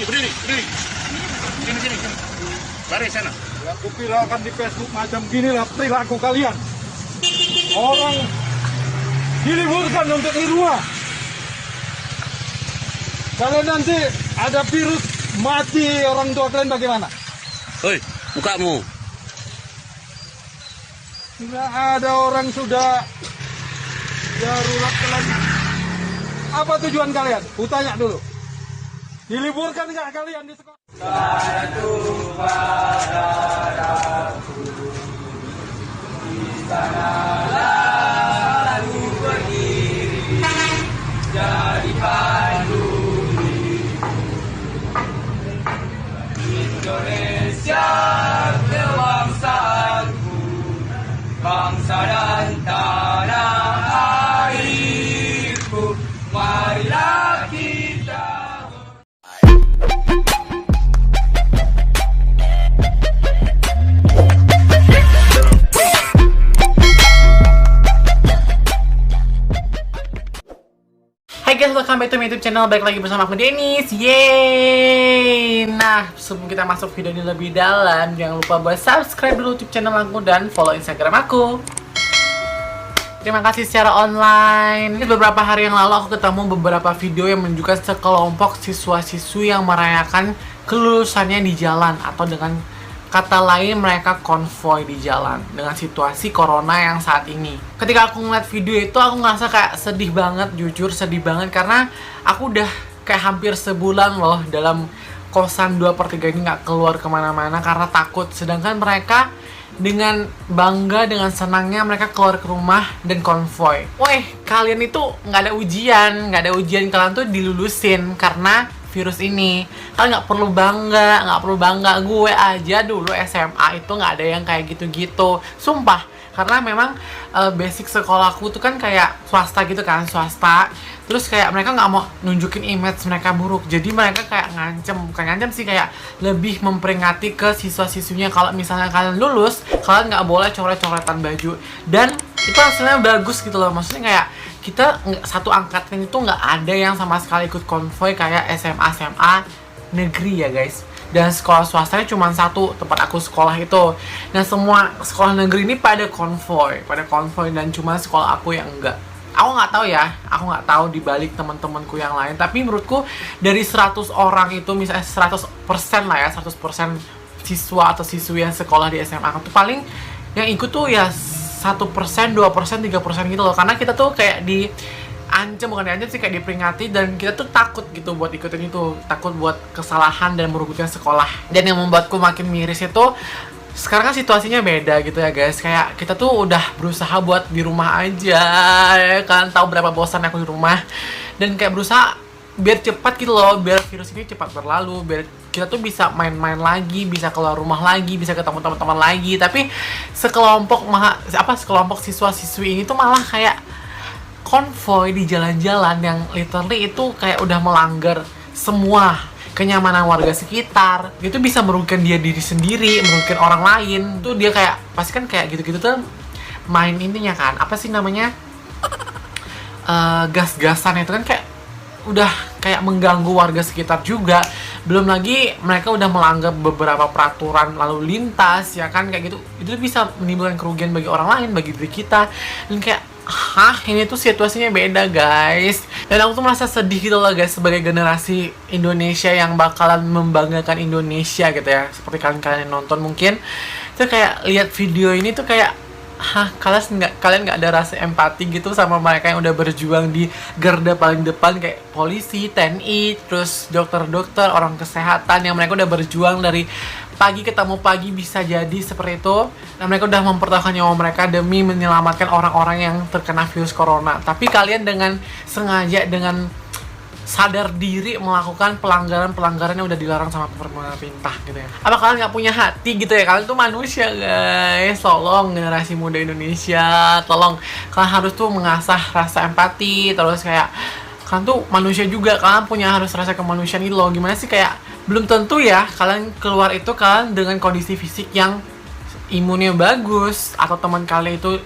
berdiri. Sini. Baris sana. Aku viralkan di Facebook macam gini lah perilaku kalian. Orang diliburkan untuk di rumah. Kalau nanti ada virus mati orang tua kalian bagaimana? Hoi, mukamu. Tidak ada orang sudah darurat kalian. Apa tujuan kalian? Kutanya dulu. Diliburkan nggak kalian di sekolah? Satu padaku di sanalah aku berdiri jadi pandu Indonesia kebangsaanku, bangsa dan tanah airku, marilah kita. Hai guys, welcome back to my YouTube channel. Balik lagi bersama aku Dennis. Yeay. Nah, sebelum kita masuk video ini lebih dalam, jangan lupa buat subscribe dulu YouTube channel aku dan follow Instagram aku. Terima kasih secara online. Beberapa hari yang lalu aku ketemu beberapa video yang menunjukkan sekelompok siswa-siswi yang merayakan kelulusannya di jalan, atau dengan kata lain mereka konvoy di jalan dengan situasi corona yang saat ini. Ketika aku ngeliat video itu, aku ngerasa kayak sedih banget, jujur sedih banget, karena aku udah kayak hampir sebulan loh dalam kosan 2/3 ini nggak keluar kemana-mana karena takut. Sedangkan mereka dengan bangga, dengan senangnya mereka keluar ke rumah dan konvoy. Woi, kalian itu nggak ada ujian kalian tuh dilulusin karena virus ini. Kalian nggak perlu bangga. Gue aja dulu SMA itu nggak ada yang kayak gitu-gitu, sumpah. Karena memang basic sekolahku tuh kan kayak swasta gitu kan, terus kayak mereka nggak mau nunjukin image mereka buruk, jadi mereka kayak bukan ngancem sih, kayak lebih memperingati ke siswa-siswinya kalau misalnya kalian lulus, kalian nggak boleh coret-coretan baju. Dan itu hasilnya bagus gitu loh, maksudnya kayak kita satu angkatan itu nggak ada yang sama sekali ikut konvoy kayak SMA negeri ya guys. Dan sekolah swastanya cuma satu tempat aku sekolah itu. Nah, semua sekolah negeri ini pada konvoy dan cuma sekolah aku yang enggak. Aku nggak tahu dibalik teman-temanku yang lain. Tapi menurutku dari 100 orang itu, misalnya 100% lah ya, 100% siswa atau siswi yang sekolah di SMA itu paling yang ikut tuh ya 1%, 2%, 3% gitu loh. Karena kita tuh kayak bukan diancam sih, kayak diperingati, dan kita tuh takut gitu buat ikutin itu, takut buat kesalahan dan merugikan sekolah. Dan yang membuatku makin miris itu sekarang kan situasinya beda gitu ya guys. Kayak kita tuh udah berusaha buat di rumah aja, ya kan, tahu berapa bosan aku di rumah, dan kayak berusaha biar cepat gitu loh, biar virus ini cepat berlalu, biar kita tuh bisa main-main lagi, bisa keluar rumah lagi, bisa ketemu teman-teman lagi. Tapi sekelompok siswa-siswi ini tuh malah kayak konvoy di jalan-jalan yang literally itu kayak udah melanggar semua kenyamanan warga sekitar. Itu bisa merugikan diri sendiri, merugikan orang lain. Tuh dia kayak pasti kan kayak gitu-gitu tuh main intinya kan, apa sih namanya, gas-gasan itu kan kayak udah kayak mengganggu warga sekitar juga. Belum lagi mereka udah melanggar beberapa peraturan lalu lintas ya kan, kayak gitu. Itu bisa menimbulkan kerugian bagi orang lain, bagi diri kita. Dan kayak ini tuh situasinya beda guys. Dan aku tuh merasa sedih gitu loh guys, sebagai generasi Indonesia yang bakalan membanggakan Indonesia gitu ya. Seperti kalian nonton mungkin itu kayak lihat video ini tuh kayak kalian nggak ada rasa empati gitu sama mereka yang udah berjuang di garda paling depan, kayak polisi, TNI, terus dokter-dokter, orang kesehatan yang mereka udah berjuang dari pagi ketemu pagi bisa jadi seperti itu, dan mereka udah mempertaruhkan nyawa mereka demi menyelamatkan orang-orang yang terkena virus corona. Tapi kalian dengan sengaja, dengan sadar diri melakukan pelanggaran yang udah dilarang sama pemerintah gitu ya. Apa kalian nggak punya hati gitu ya? Kalian tuh manusia guys. Tolong generasi muda Indonesia, tolong kalian harus tuh mengasah rasa empati. Terus kayak kalian tuh manusia juga, kalian punya harus rasa kemanusiaan itu loh. Gimana sih, kayak belum tentu ya kalian keluar itu kalian dengan kondisi fisik yang imunnya bagus, atau teman kalian itu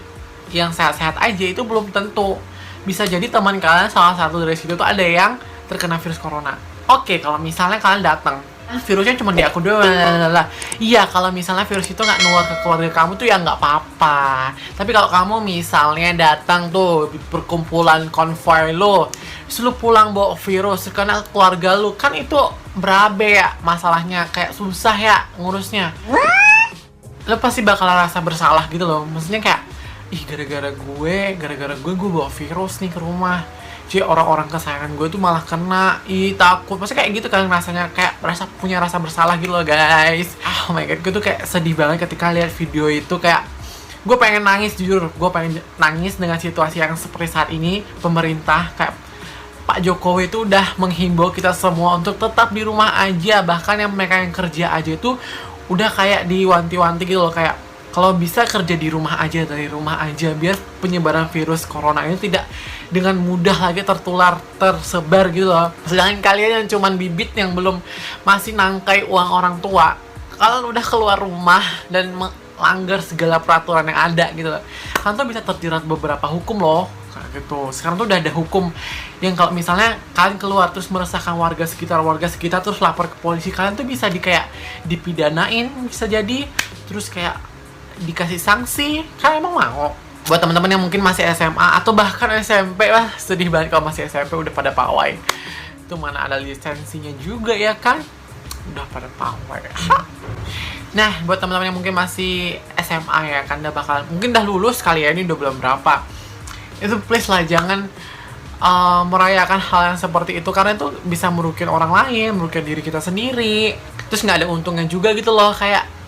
yang sehat-sehat aja, itu belum tentu. Bisa jadi teman kalian salah satu dari situ tuh ada yang terkena virus corona. Oke, kalau misalnya kalian datang, virusnya cuma di aku doang. Iya, kalau misalnya virus itu nggak nular ke keluarga kamu tuh ya nggak apa-apa. Tapi kalau kamu misalnya datang tuh di perkumpulan konvoy lo, terus lu pulang bawa virus karena keluarga lu, kan itu berabe ya masalahnya, kayak susah ya ngurusnya. Lo pasti bakal rasa bersalah gitu loh. Maksudnya kayak, ih gara-gara gue bawa virus nih ke rumah. Jadi orang-orang kesayangan gue tuh malah kena, ih takut, pasti kayak gitu kan rasanya, kayak punya rasa bersalah gitu loh guys. Oh my god, gue tuh kayak sedih banget ketika lihat video itu, kayak gue pengen nangis, jujur gue pengen nangis dengan situasi yang seperti saat ini. Pemerintah kayak Pak Jokowi itu udah menghimbau kita semua untuk tetap di rumah aja, bahkan yang mereka yang kerja aja itu udah kayak diwanti-wanti gitu loh, kayak kalau bisa kerja di rumah aja, dari rumah aja, biar penyebaran virus corona ini tidak dengan mudah lagi tersebar gitu loh. Sedangkan kalian yang cuman bibit yang belum masih nangkai uang orang tua, kalian udah keluar rumah dan melanggar segala peraturan yang ada gitu loh, kalian tuh bisa terjerat beberapa hukum loh, kayak gitu. Sekarang tuh udah ada hukum yang kalau misalnya kalian keluar terus meresahkan warga sekitar terus lapor ke polisi, kalian tuh bisa dipidanain, bisa jadi, terus kayak dikasih sanksi. Kalian emang mau? Buat teman-teman yang mungkin masih SMA atau bahkan SMP, wah sedih banget kalau masih SMP udah pada pawai. Itu mana ada lisensinya juga ya kan? Udah pada pawai. Nah, buat teman-teman yang mungkin masih SMA ya kan, mungkin udah lulus kali ya, ini udah bulan berapa. Itu please lah jangan merayakan hal yang seperti itu, karena itu bisa merugikan orang lain, merugikan diri kita sendiri. Terus nggak ada untungnya juga gitu loh, kayak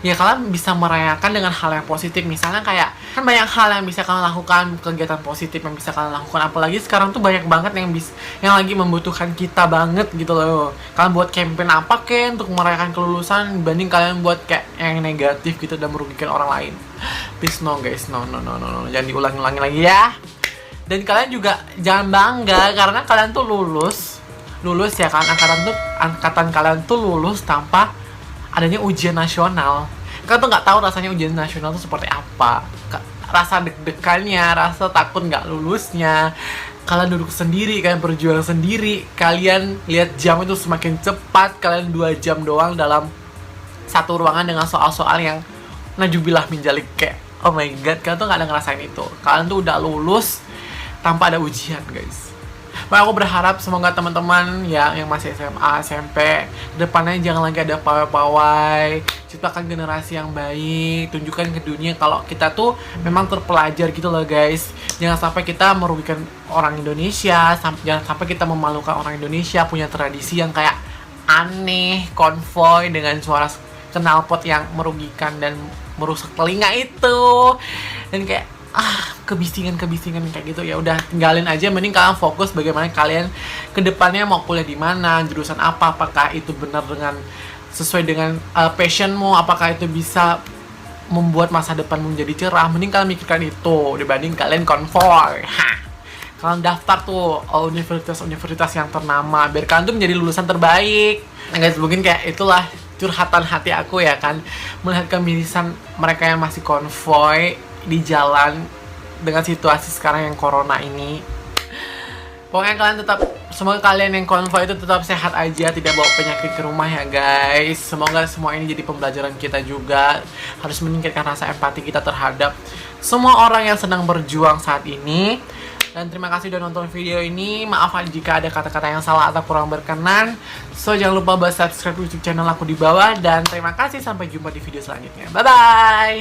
ya kalian bisa merayakan dengan hal yang positif. Misalnya kayak, kan banyak hal yang bisa kalian lakukan, kegiatan positif yang bisa kalian lakukan. Apalagi sekarang tuh banyak banget yang lagi membutuhkan kita banget gitu loh. Kalian buat campaign apa kek untuk merayakan kelulusan, dibanding kalian buat kayak yang negatif gitu dan merugikan orang lain. Please no guys, no, jangan diulangi lagi ya. Dan kalian juga jangan bangga karena kalian tuh lulus ya kan, angkatan kalian tuh lulus tanpa adanya ujian nasional. Kalian tuh nggak tahu rasanya ujian nasional itu seperti apa, rasa deg-degannya, rasa takut nggak lulusnya. Kalian duduk sendiri, kalian berjuang sendiri, kalian lihat jam itu semakin cepat, kalian 2 jam doang dalam satu ruangan dengan soal-soal yang najubillah minjalik, kayak oh my god, kalian tuh nggak ada ngerasain itu. Kalian tuh udah lulus tanpa ada ujian guys. Nah, aku berharap semoga teman-teman ya yang masih SMA, SMP, depannya jangan lagi ada pawai-pawai. Ciptakan generasi yang baik, tunjukkan ke dunia kalau kita tuh memang terpelajar gitu loh guys. Jangan sampai kita merugikan orang Indonesia, jangan sampai kita memalukan orang Indonesia, punya tradisi yang kayak aneh, konvoy dengan suara knalpot yang merugikan dan merusak telinga itu. Dan kayak kebisingan kayak gitu, ya udah tinggalin aja. Mending kalian fokus bagaimana kalian kedepannya mau kuliah di mana, jurusan apa, apakah itu benar dengan sesuai dengan passionmu, apakah itu bisa membuat masa depanmu menjadi cerah. Mending kalian mikirkan itu dibanding kalian konvoy. Kalian daftar tuh universitas yang ternama biar kalian tuh menjadi lulusan terbaik. Nah guys, mungkin kayak itulah curhatan hati aku ya kan, melihat kemirisan mereka yang masih konvoy di jalan dengan situasi sekarang yang corona ini. Pokoknya kalian tetap, semoga kalian yang konvoy itu tetap sehat aja, tidak bawa penyakit ke rumah ya guys. Semoga semua ini jadi pembelajaran kita juga, harus meningkatkan rasa empati kita terhadap semua orang yang sedang berjuang saat ini. Dan terima kasih udah nonton video ini. Maaf jika ada kata-kata yang salah atau kurang berkenan. So jangan lupa buat subscribe YouTube channel aku di bawah. Dan terima kasih, sampai jumpa di video selanjutnya. Bye bye.